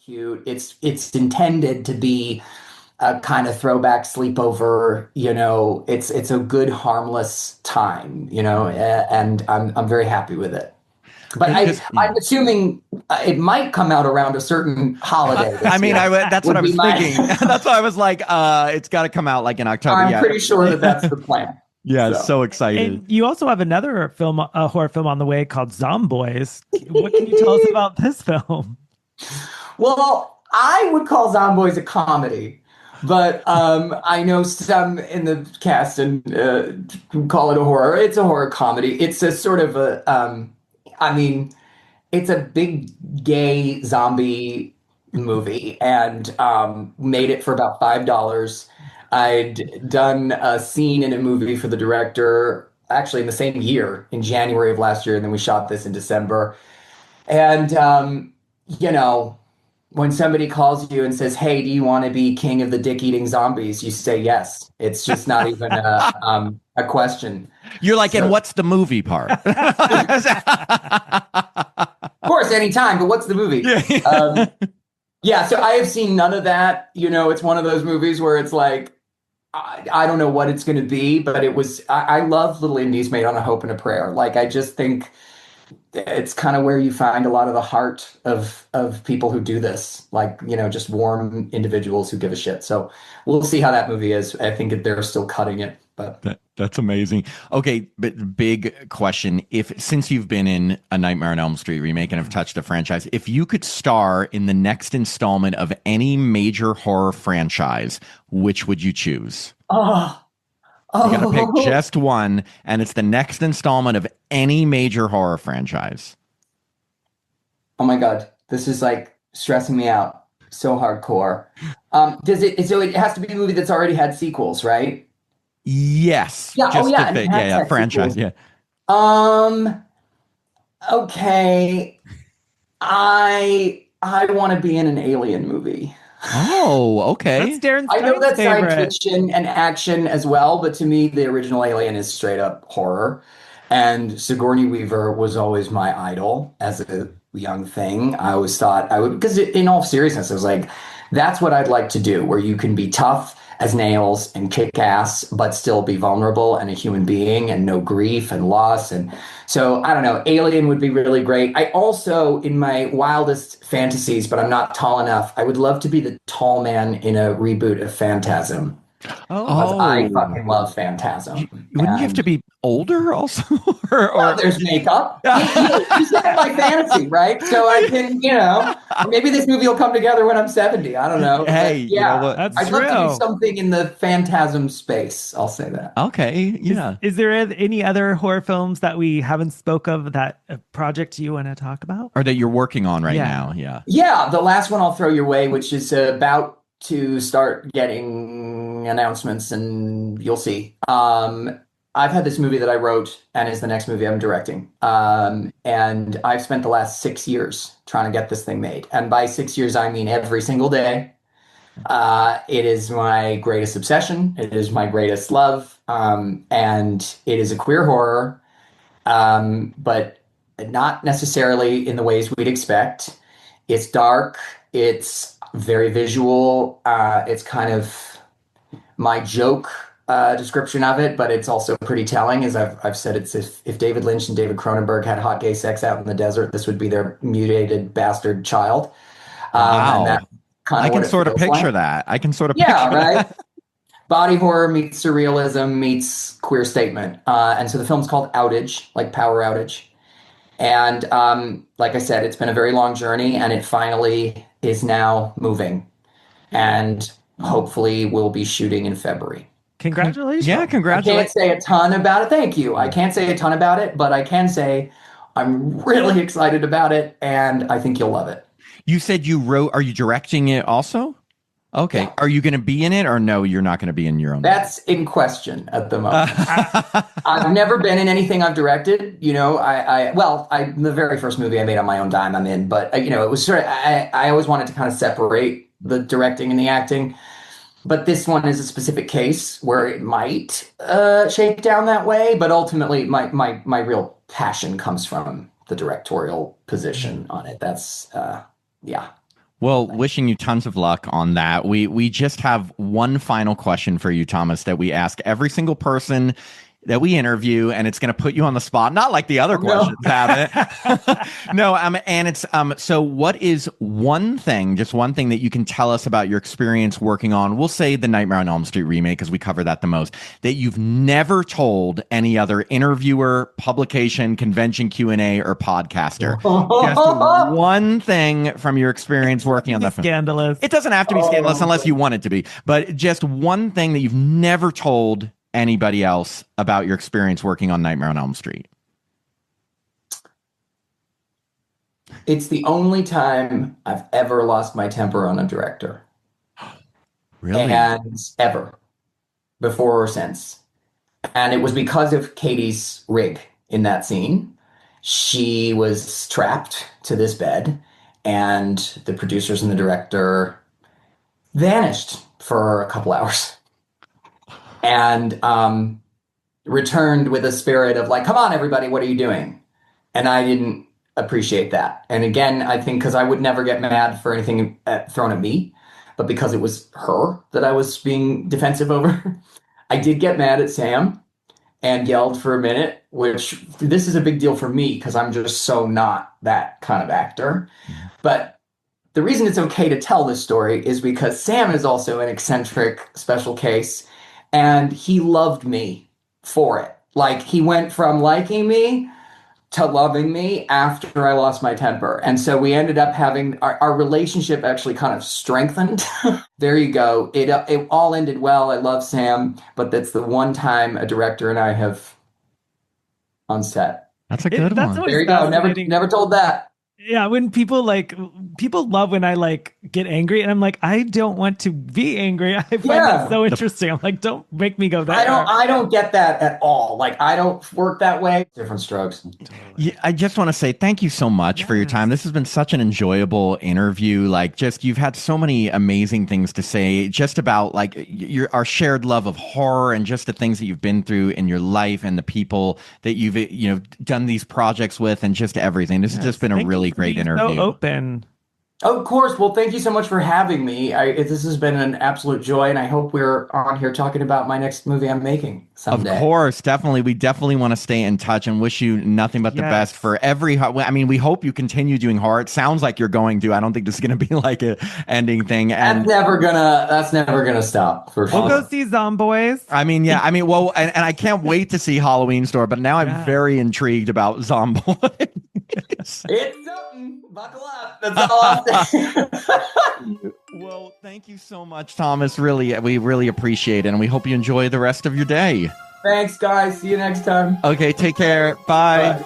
cute. It's intended to be a kind of throwback sleepover, it's a good harmless time, and I'm very happy with it. But Because I'm assuming it might come out around a certain holiday I this mean, year. that's what Would I be was my thinking. That's why I was like, it's got to come out like in October. I'm Yeah. pretty sure that that's the plan. Yeah, So, so excited. And you also have another film, a horror film on the way called Zomboys. What can you tell us about this film? well, I would call Zomboys a comedy, but I know some in the cast and call it a horror. It's a horror comedy. It's a sort of I mean, it's a big gay zombie movie, and made it for about $5. I'd done a scene in a movie for the director actually in the same year, in January of last year, and then we shot this in December. And you know, when somebody calls you and says, "Hey, do you want to be king of the dick-eating zombies?" You say yes. It's just not even a question. You're like, and So, what's the movie part? of course, anytime. But what's the movie? Um, yeah. So I have seen none of that. It's one of those movies where it's like I don't know what it's going to be, but it was. I love little indies made on a hope and a prayer. Like I just think it's kind of where you find a lot of the heart of people who do this, like just warm individuals who give a shit. So we'll see how that movie is. I think they're still cutting it, but That's amazing. Okay, but big question. If since you've been in A Nightmare on Elm Street remake and have touched the franchise, if you could star in the next installment of any major horror franchise, which would you choose? oh You got to pick oh just one, and it's the next installment of any major horror franchise. oh my God, this is like stressing me out so hardcore. Does it? So it has to be a movie that's already had sequels, right? Yes, Yeah. Oh just to yeah, and it fit. Yeah, has yeah, had franchise. sequels. Yeah. Um. Okay. I want to be in an alien movie. Oh, That's okay. Darren I know Stein's that's science favorite. fiction and action as well, but to me, the original Alien is straight up horror. And Sigourney Weaver was always my idol as a young thing. I always thought I would, because in all seriousness, I was like, that's what I'd like to do, where you can be tough as nails and kick ass, but still be vulnerable and a human being and know grief and loss. And so I don't know, Alien would be really great. I also, in my wildest fantasies, but I'm not tall enough, I would love to be the tall man in a reboot of Phantasm because Oh, I Oh, fucking love Phantasm. wouldn't you have to And be older also, well, or there's makeup. You said my fantasy, right? So I can, maybe this movie will come together when I'm 70. I don't know. hey, But you know yeah, what? that's I'd love to do true. something in the Phantasm space. I'll say that. Okay, Is yeah. is there any other horror films that we haven't spoke of that a project you want to talk about? Or that you're working on right Yeah. now. Yeah. Yeah, the last one I'll throw your way, which is about to start getting announcements, and you'll see. I've had this movie that I wrote, and is the next movie I'm directing. And I've spent the last 6 years trying to get this thing made. And by 6 years, I mean every single day. It is my greatest obsession. It is my greatest love. And it is a queer horror, but not necessarily in the ways we'd expect. It's dark. It's very visual. It's kind of my joke description of it, but it's also pretty telling. As I've said, it's if David Lynch and David Cronenberg had hot gay sex out in the desert, this would be their mutated bastard child. And Wow. that's kind I of what can it sort of feels picture like. that. I can sort of Yeah, picture right. that. Body horror meets surrealism meets queer statement. And so the film's called Outage, like power outage. And like I said, it's been a very long journey, and it finally is now moving. And hopefully we'll be shooting in February. Yeah, Congratulations. I can't congratulations. say a ton about it. Thank you. I can't say a ton about it, but I can say I'm really excited about it, and I think you'll love it. You said you wrote, are you directing it also? Okay. Yeah, Are you going to be in it, or no, you're not going to be in your own movie? that's in question at the moment. I, I've never been in anything I've directed. The very first movie I made on my own dime, I'm in, but it was sort of, I always wanted to kind of separate the directing and the acting. But this one is a specific case where it might shake down that way. But ultimately, my real passion comes from the directorial position on it. That's, yeah. Well, wishing you tons of luck on that. We just have one final question for you, Thomas, that we ask every single person that we interview, and it's going to put you on the spot, not like the other questions have it. No, and it's so what is one thing, just one thing that you can tell us about your experience working on, we'll say the Nightmare on Elm Street remake, because we cover that the most, that you've never told any other interviewer, publication, convention Q&A, or podcaster? Just one thing from your experience working on that film. Scandalous. It doesn't have to be scandalous unless you want it to be, but just one thing that you've never told anybody else about your experience working on Nightmare on Elm Street. It's the only time I've ever lost my temper on a director. Really? And ever. Before or since. And it was because of Katie's rig in that scene. She was trapped to this bed, and the producers and the director vanished for a couple hours. And returned with a spirit of like, come on, everybody, what are you doing? And I didn't appreciate that. And again, I think because I would never get mad for anything thrown at me, but because it was her that I was being defensive over, I did get mad at Sam and yelled for a minute, which this is a big deal for me because I'm just so not that kind of actor. But the reason it's okay to tell this story is because Sam is also an eccentric special case. And he loved me for it. Like, he went from liking me to loving me after I lost my temper. And so we ended up having our relationship actually kind of strengthened. There you go. It all ended well. I love Sam, but that's the one time a director and I have on set. That's a good one. There you go. Never told that. Yeah, when people love when I like get angry, and I'm like, I don't want to be angry. I find that so interesting. I'm like, don't make me go there. I don't get that at all. Like, I don't work that way. Different strokes. Yeah, I just want to say thank you so much for your time. This has been such an enjoyable interview. Like, just you've had so many amazing things to say, just about like our shared love of horror and just the things that you've been through in your life and the people that you've done these projects with and just everything. This has just been a really great interview. So open. Of course. Well, thank you so much for having me. This has been an absolute joy, and I hope we're on here talking about my next movie I'm making someday. Of course, definitely. We definitely want to stay in touch and wish you nothing but the best for every. I mean, we hope you continue doing horror. It sounds like you're going to. I don't think this is going to be like a ending thing. And that's never gonna stop for sure. We'll go see Zomboys. I mean, yeah. I mean, well, and I can't wait to see Halloween Store, but now I'm very intrigued about Zomboys. It's something. Buckle up. That's all I'm saying. Well, thank you so much, Thomas. Really, we really appreciate it, and we hope you enjoy the rest of your day. Thanks, guys. See you next time. Okay, take care. Bye.